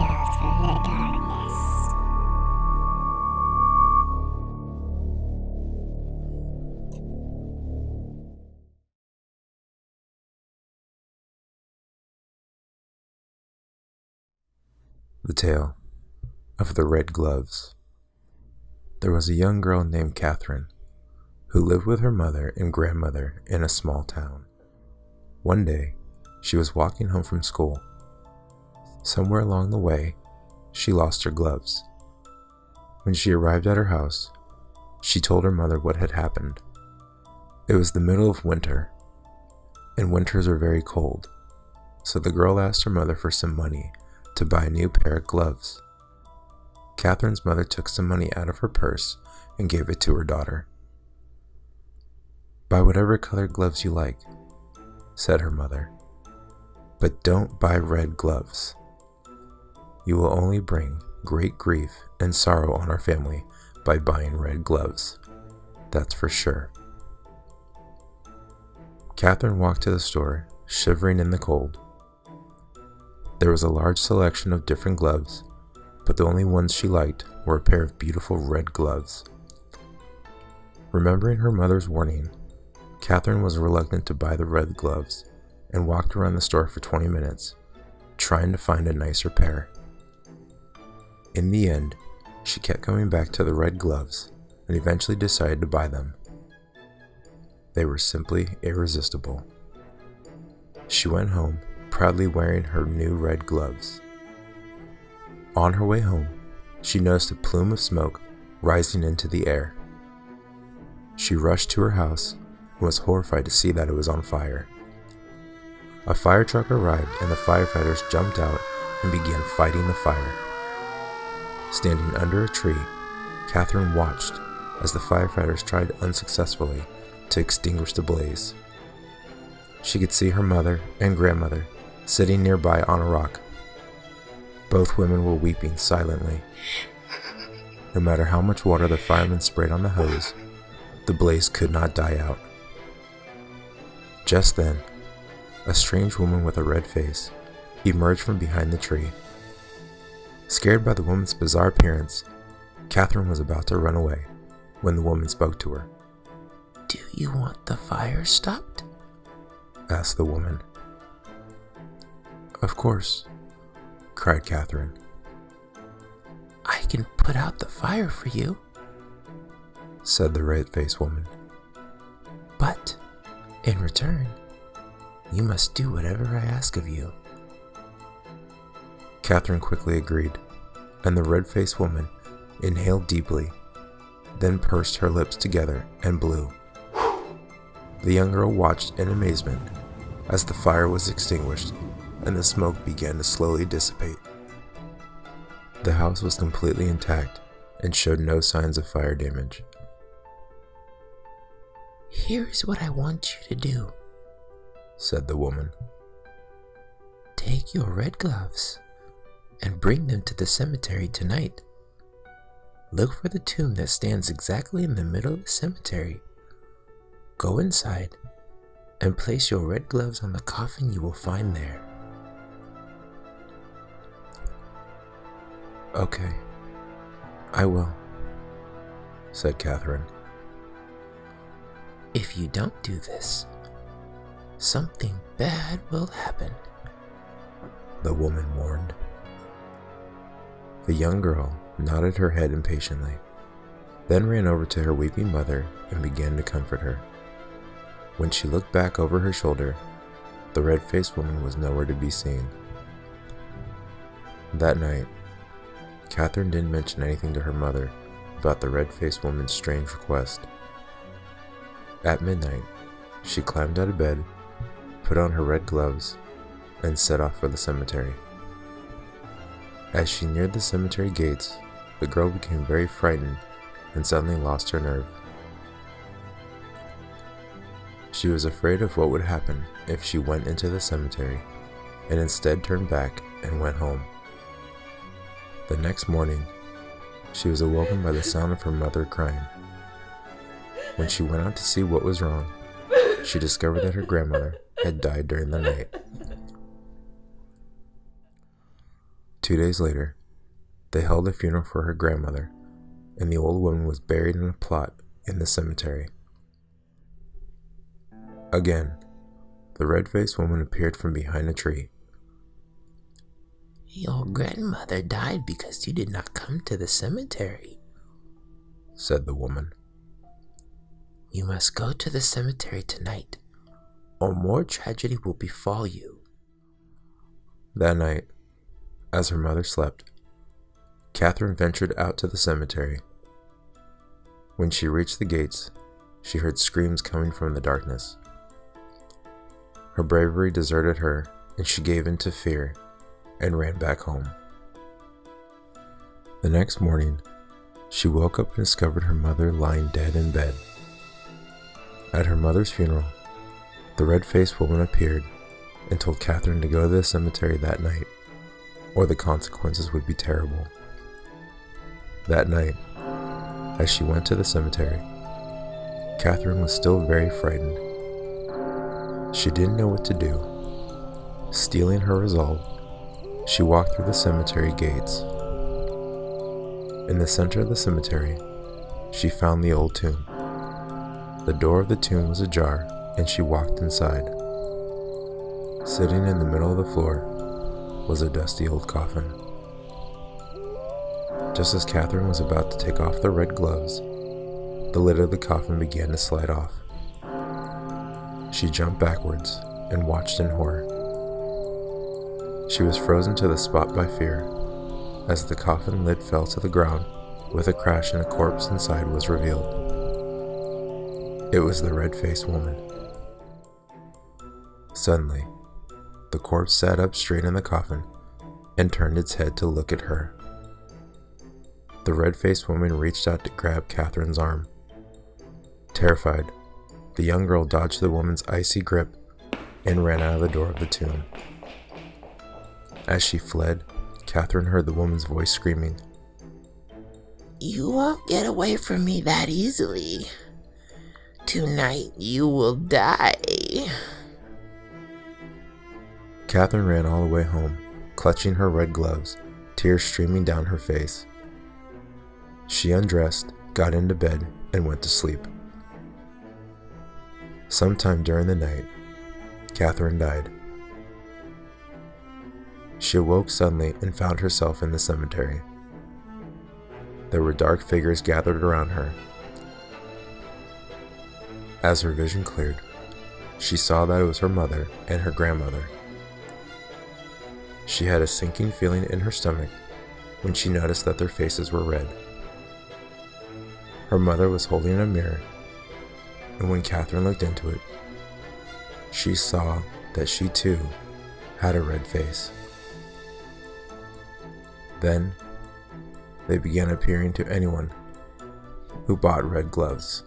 tales from the darkness. The Tale of the Red Gloves. There was a young girl named Catherine who lived with her mother and grandmother in a small town. One day, she was walking home from school. Somewhere along the way, she lost her gloves. When she arrived at her house, she told her mother what had happened. It was the middle of winter, and winters are very cold, so the girl asked her mother for some money to buy a new pair of gloves. Catherine's mother took some money out of her purse and gave it to her daughter. "Buy whatever colored gloves you like," said her mother, "but don't buy red gloves. You will only bring great grief and sorrow on our family by buying red gloves. That's for sure." Catherine walked to the store, shivering in the cold. There was a large selection of different gloves, but the only ones she liked were a pair of beautiful red gloves. Remembering her mother's warning, Catherine was reluctant to buy the red gloves and walked around the store for 20 minutes, trying to find a nicer pair. In the end, she kept coming back to the red gloves and eventually decided to buy them. They were simply irresistible. She went home, proudly wearing her new red gloves. On her way home, she noticed a plume of smoke rising into the air. She rushed to her house and was horrified to see that it was on fire. A fire truck arrived and the firefighters jumped out and began fighting the fire. Standing under a tree, Catherine watched as the firefighters tried unsuccessfully to extinguish the blaze. She could see her mother and grandmother sitting nearby on a rock. Both women were weeping silently. No matter how much water the firemen sprayed on the hose, the blaze could not die out. Just then, a strange woman with a red face emerged from behind the tree. Scared by the woman's bizarre appearance, Catherine was about to run away when the woman spoke to her. "Do you want the fire stopped?" asked the woman. "Of course," cried Catherine. "I can put out the fire for you," said the red-faced woman. "but in return, you must do whatever I ask of you." Catherine quickly agreed, and the red-faced woman inhaled deeply, then pursed her lips together and blew. The young girl watched in amazement as the fire was extinguished and the smoke began to slowly dissipate. The house was completely intact and showed no signs of fire damage. "Here's what I want you to do," said the woman. "Take your red gloves and bring them to the cemetery tonight. Look for the tomb that stands exactly in the middle of the cemetery. Go inside and place your red gloves on the coffin you will find there." "Okay, I will," said Catherine. "If you don't do this, something bad will happen," the woman warned. The young girl nodded her head impatiently, then ran over to her weeping mother and began to comfort her. When she looked back over her shoulder, the red-faced woman was nowhere to be seen. That night, Catherine didn't mention anything to her mother about the red-faced woman's strange request. At midnight, she climbed out of bed, put on her red gloves, and set off for the cemetery. As she neared the cemetery gates, the girl became very frightened and suddenly lost her nerve. She was afraid of what would happen if she went into the cemetery, and instead turned back and went home. The next morning, she was awoken by the sound of her mother crying. When she went out to see what was wrong, she discovered that her grandmother had died during the night. 2 days later, they held a funeral for her grandmother, and the old woman was buried in a plot in the cemetery. Again, the red-faced woman appeared from behind a tree. Your grandmother died because you did not come to the cemetery, said the woman. You must go to the cemetery tonight, or more tragedy will befall you. That night, as her mother slept, Catherine ventured out to the cemetery. When she reached the gates, she heard screams coming from the darkness. Her bravery deserted her, and she gave in to fear and ran back home. The next morning, she woke up and discovered her mother lying dead in bed. At her mother's funeral, the red-faced woman appeared and told Catherine to go to the cemetery that night, or the consequences would be terrible. That night, as she went to the cemetery, Catherine was still very frightened. She didn't know what to do. Steeling her resolve, she walked through the cemetery gates. In the center of the cemetery, she found the old tomb. The door of the tomb was ajar, and she walked inside. Sitting in the middle of the floor was a dusty old coffin. Just as Catherine was about to take off the red gloves, the lid of the coffin began to slide off. She jumped backwards and watched in horror. She was frozen to the spot by fear as the coffin lid fell to the ground with a crash and a corpse inside was revealed. It was the red-faced woman. Suddenly, the corpse sat up straight in the coffin and turned its head to look at her. The red-faced woman reached out to grab Catherine's arm. Terrified, the young girl dodged the woman's icy grip and ran out of the door of the tomb. As she fled, Catherine heard the woman's voice screaming, You won't get away from me that easily. Tonight you will die. Catherine ran all the way home, clutching her red gloves, tears streaming down her face. She undressed, got into bed, and went to sleep. Sometime during the night, Catherine died. She awoke suddenly and found herself in the cemetery. There were dark figures gathered around her. As her vision cleared, she saw that it was her mother and her grandmother. She had a sinking feeling in her stomach when she noticed that their faces were red. Her mother was holding a mirror, and when Catherine looked into it, she saw that she too had a red face. Then, they began appearing to anyone who bought red gloves.